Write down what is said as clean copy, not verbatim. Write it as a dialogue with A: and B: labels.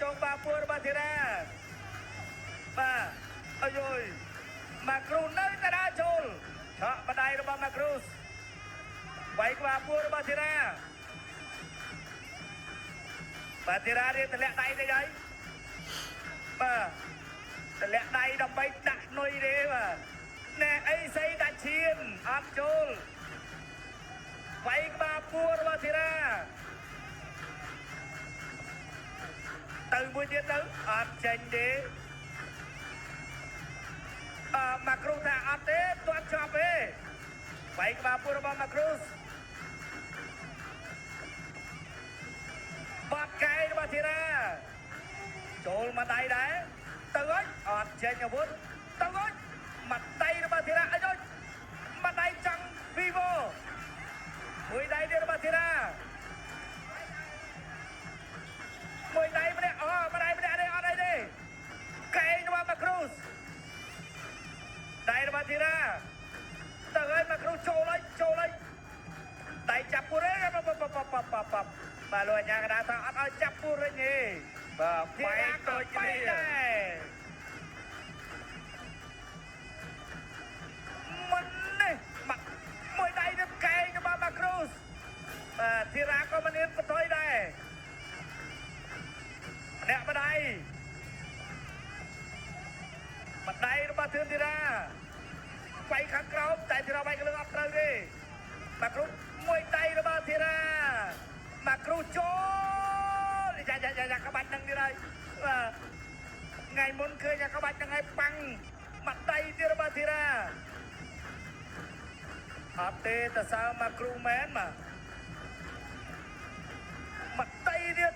A: ចងបាពួររបស់ធីរ៉ាបាទអើយយម៉ាគ្រូនៅតែដើរចូលឆក់បដៃរបស់ម៉ាគ្រូសវាយក្បាលពួររបស់ធីរ៉ាបាទធីរ៉ារៀបតម្លាក់ដៃទៅហើយបាទតម្លាក់ដៃដើម្បីដាក់នុយទេបាទណែអីស្អីដាក់ឈាមអត់ចូលវាយក្បាលពួររបស់ធីរ៉ាទៅមួយទៀតទៅអត់ចេញទេម៉ាគ្រូថាអត់ទេទាត់ជាប់ទេវាយក្បាលពួររបស់ម៉ាគ្រូសបាត់កែរបស់ធីរ៉ាចូលមកដៃដែរទៅអើយអត់ចេញអាវុធទៅអើយមកដៃរបស់ធីរ៉ាអើយមកដៃចង់វីវ៉ូមួយដៃទៀតរបស់ធីរ៉ាមួយដៃម្នាក់មួយដៃម្នាក់នេះអត់អីទេកែរបស់ម៉ាគ្រូសដៃរបស់ធីរ៉ាទៅអើយម៉ាគ្រូសចូលហើយដៃចាប់ពួរទេបាទលោកអាញាកណ្ដាលថាអត់ឲ្យចាប់ពួរវិញទេបាទបែកដូចនេះមិននេះមួយដៃទៅកែងរបស់ម៉ាគ្រូសបាទធីរ៉ាក៏មិនហ៊ានបន្ថយដែរអ្នកបដៃរបស់ធីរ៉ាវាយខាងក្រោមតែធីរ៉ាវាយកលឹងអត់ត្រូវទេម៉ាគ្រូសមួយដៃរបស់ធីរ៉ាម៉ាគ្រូសចូលយ៉ាក្បាច់នឹងទៀតហើយបាទថ្ងៃមុនឃើញក្បាច់នឹងឲ្យប៉ាំងមកដៃទៀតរបស់ធីរ៉ាអត់ទេតើសើម៉ាគ្រូមែនមកដៃទៀត